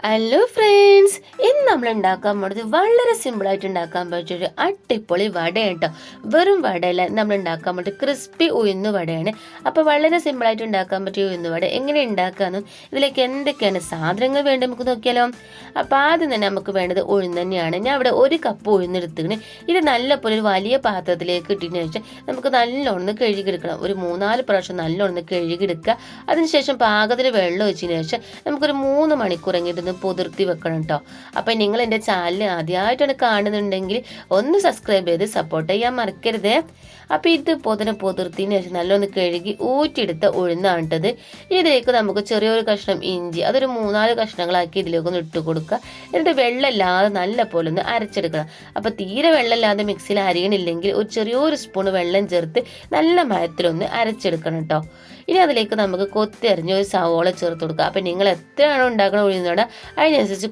Hello friends, ഇന്ന് നമ്മൾ ഉണ്ടാക്കാൻ പോകുന്നത് വളരെ സിമ്പിളായിട്ട് ഉണ്ടാക്കാൻ പറ്റിയൊരു അടിപൊളി വടയാണ് കേട്ടോ. വെറും വടയല്ല, നമ്മൾ ഉണ്ടാക്കാൻ പറ്റിയ ക്രിസ്പി ഉഴുന്ന് വടയാണ്. അപ്പോൾ വളരെ സിമ്പിളായിട്ട് ഉണ്ടാക്കാൻ പറ്റിയ ഉഴുന്ന് വട എങ്ങനെ ഉണ്ടാക്കാമെന്നും ഇതിലേക്ക് എന്തൊക്കെയാണ് സാധനങ്ങൾ വേണ്ടത് നമുക്ക് നോക്കിയാലോ. അപ്പോൾ ആദ്യം തന്നെ നമുക്ക് വേണ്ടത് ഉഴുന്ന് തന്നെയാണ്. ഞാൻ ഇവിടെ 1 കപ്പ് ഉഴുന്നെടുത്തിട്ട് ഇത് നല്ലപോലെ ഒരു വലിയ പാത്രത്തിലേക്ക് ഇട്ടതിന് ശേഷം നമുക്ക് നല്ലോണം കഴുകിയെടുക്കണം. ഒരു 3-4 പ്രാവശ്യം നല്ലോണം കഴുകിയെടുക്കുക. അതിനുശേഷം പാകത്തിന് വെള്ളം ഒഴിച്ചതിന് ശേഷം നമുക്കൊരു 3 മണിക്കൂറെങ്കിലും പൊതിർത്തി വെക്കണം കേട്ടോ. അപ്പം നിങ്ങൾ എൻ്റെ ചാനൽ ആദ്യമായിട്ടാണ് കാണുന്നുണ്ടെങ്കിൽ ഒന്ന് സബ്സ്ക്രൈബ് ചെയ്ത് സപ്പോർട്ട് ചെയ്യാൻ മറക്കരുത്. അപ്പോൾ ഇത് പൊതിർത്തിന് ശേഷം നല്ലൊന്ന് കഴുകി ഊറ്റിയെടുത്ത ഉഴുന്നാണ് ഇട്ടത്. ഇതിലേക്ക് നമുക്ക് ചെറിയൊരു കഷ്ണം ഇഞ്ചി, അതൊരു 3-4 കഷ്ണങ്ങളാക്കി ഇതിലേക്കൊന്ന് ഇട്ട് കൊടുക്കുക. എന്നിട്ട് വെള്ളമില്ലാതെ നല്ല പോലെ ഒന്ന് അരച്ചെടുക്കണം. അപ്പോൾ തീരെ വെള്ളമില്ലാതെ മിക്സിയിൽ അരിയണില്ലെങ്കിൽ ഒരു ചെറിയൊരു സ്പൂൺ വെള്ളം ചേർത്ത് നല്ല മയത്തിലൊന്ന് അരച്ചെടുക്കണം കേട്ടോ. ഇനി അതിലേക്ക് നമുക്ക് കൊത്തിയരിഞ്ഞ ഒരു സവോള ചേർത്ത് കൊടുക്കുക. അപ്പം നിങ്ങൾ എത്രയാണോ ഉണ്ടാക്കുന്ന ഉഴുന്നോടെ അതിനനുസരിച്ച്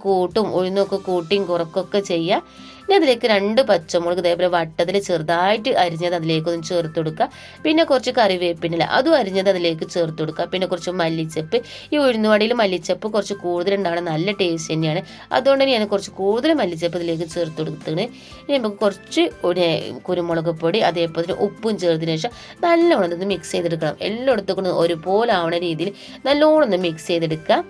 ഉഴുന്നൊക്കെ കൂട്ടിയും കുറക്കൊക്കെ ചെയ്യുക. ഇനി അതിലേക്ക് 2 പച്ചമുളക് ഇതേപോലെ വട്ടത്തിൽ ചെറുതായിട്ട് അരിഞ്ഞത് അതിലേക്കൊന്ന് ചേർത്ത് കൊടുക്കുക. പിന്നെ കുറച്ച് കറിവേപ്പിനില അതും അരിഞ്ഞത് അതിലേക്ക് ചേർത്ത് കൊടുക്കുക. പിന്നെ കുറച്ച് മല്ലിച്ചപ്പ്. ഈ ഉഴുന്നുവടയിൽ മല്ലിച്ചപ്പ് കുറച്ച് കൂടുതലുണ്ടാവണം, നല്ല ടേസ്റ്റ് തന്നെയാണ്. അതുകൊണ്ട് ഞാൻ കുറച്ച് കൂടുതൽ മല്ലിച്ചപ്പ് ഇതിലേക്ക് ചേർത്ത് കൊടുത്തിട്ട് ഇനി നമുക്ക് കുറച്ച് കുരുമുളക് പൊടി അതേപോലെ ഉപ്പും ചേർത്തതിന് ശേഷം നല്ലോണം ഒന്ന് മിക്സ് ചെയ്തെടുക്കണം. എല്ലായിടത്തും ഒരുപോലെ ആവണ രീതിയിൽ നല്ലോണം ഒന്ന് മിക്സ് ചെയ്തെടുക്കുക.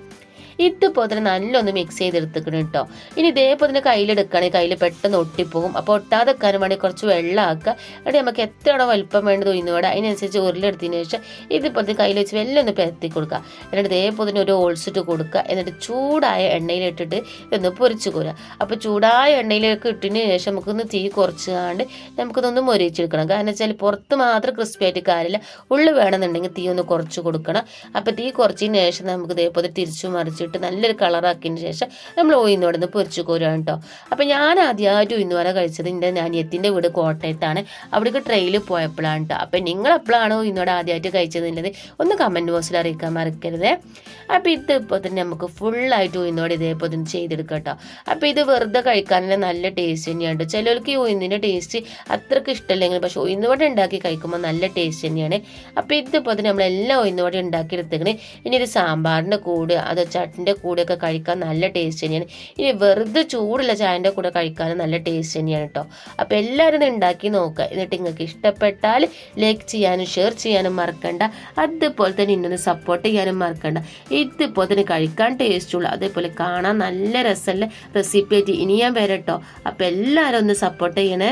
ഇതുപോലെ തന്നെ നല്ലൊന്ന് മിക്സ് ചെയ്തെടുത്തിക്കണം കേട്ടോ. ഇനി ഇതേപോലെ തന്നെ കയ്യിലെടുക്കുകയാണെങ്കിൽ കയ്യിൽ പെട്ടെന്ന് ഒട്ടിപ്പോകും. അപ്പോൾ ഒട്ടാതെ വെക്കാനും വേണ്ടി കുറച്ച് വെള്ളം ആക്കുക. എന്നിട്ട് നമുക്ക് എത്രയാണോ വലിപ്പം വേണ്ടത് ഉഴുന്നുവട അതിനനുസരിച്ച് ഉരുളെടുത്തതിന് ശേഷം ഇതുപോലത്തെ കയ്യിൽ വെച്ച് വെള്ളം ഒന്ന് പരത്തി കൊടുക്കുക. എന്നിട്ട് ഇതേപോലെ തന്നെ ഒരു ഓൾസിട്ട് കൊടുക്കുക. എന്നിട്ട് ചൂടായ എണ്ണയിലിട്ടിട്ട് ഇതൊന്ന് പൊരിച്ച് കോരുക. അപ്പോൾ ചൂടായ എണ്ണയിലേക്ക് ഇട്ടതിന് ശേഷം നമുക്കൊന്ന് തീ കുറച്ചാണ്ട് നമുക്കിതൊന്ന് മൊരിച്ചെടുക്കണം. കാരണം വെച്ചാൽ പുറത്ത് മാത്രം ക്രിസ്പി ആയിട്ട് കാര്യമില്ല, ഉള്ളിൽ വേണമെന്നുണ്ടെങ്കിൽ തീ ഒന്ന് കുറച്ച് കൊടുക്കണം. അപ്പോൾ തീ കുറച്ചതിന് ശേഷം നമുക്ക് ഇതേപോലെ തിരിച്ചു മറിച്ച് നല്ലൊരു കളറാക്കിയതിന് ശേഷം നമ്മൾ ഉഴുന്നോടെ നിന്ന് പൊരിച്ചു കോരുകയാണ് കേട്ടോ. അപ്പം ഞാൻ ആദ്യമായിട്ട് ഉഴുന്നുവട കഴിച്ചത് എൻ്റെ അനിയത്തിൻ്റെ വീട് കോട്ടയത്താണ്. അവിടേക്ക് ട്രെയിനിൽ പോയപ്പോഴാണ് കേട്ടോ. അപ്പം നിങ്ങൾ എപ്പോഴാണോ ഉഴുന്നോടെ ആദ്യമായിട്ട് കഴിച്ചതെന്നുള്ളത് ഒന്ന് കമൻറ്റ് ബോക്സിൽ അറിയിക്കാൻ മറക്കരുത്. അപ്പോൾ ഇതിപ്പോൾ തന്നെ നമുക്ക് ഫുള്ളായിട്ട് ഉഴുന്നോടെ ഇതേപോലെ തന്നെ ചെയ്തെടുക്കാം കേട്ടോ. അപ്പോൾ ഇത് വെറുതെ കഴിക്കാനുള്ള നല്ല ടേസ്റ്റ് തന്നെയാണ്. ചിലർക്ക് ഈ ഉഴുന്നിൻ്റെ ടേസ്റ്റ് അത്രയ്ക്ക് ഇഷ്ടമല്ലെങ്കിൽ പക്ഷേ ഉഴുന്നുവട ഉണ്ടാക്കി കഴിക്കുമ്പോൾ നല്ല ടേസ്റ്റ് തന്നെയാണ്. അപ്പോൾ ഇതിപ്പോൾ തന്നെ നമ്മളെല്ലാം ഉഴുന്നുവട ഉണ്ടാക്കിയെടുത്തേക്കണേ. ഇനി ഒരു സാമ്പാറിൻ്റെ കൂടെ അത് ചട്ടിൻ്റെ കൂടെയൊക്കെ കഴിക്കാൻ നല്ല ടേസ്റ്റ് തന്നെയാണ്. ഇനി വെറുതെ ചൂടുള്ള ചായൻ്റെ കൂടെ കഴിക്കാനും നല്ല ടേസ്റ്റ് തന്നെയാണ് കേട്ടോ. അപ്പോൾ എല്ലാവരും ഇത് ഉണ്ടാക്കി നോക്കുക. എന്നിട്ട് നിങ്ങൾക്ക് ഇഷ്ടപ്പെട്ടാൽ ലൈക്ക് ചെയ്യാനും ഷെയർ ചെയ്യാനും മറക്കണ്ട. അതുപോലെ തന്നെ ഇന്നൊന്ന് സപ്പോർട്ട് ചെയ്യാനും മറക്കണ്ട. ഇതുപോലെ തന്നെ കഴിക്കാൻ ടേസ്റ്റുള്ള അതേപോലെ കാണാൻ നല്ല രസമുള്ള റെസിപ്പി ആയിട്ട് ഇനി ഞാൻ വരാം കേട്ടോ. അപ്പോൾ എല്ലാവരും ഒന്ന് സപ്പോർട്ട് ചെയ്യണേ.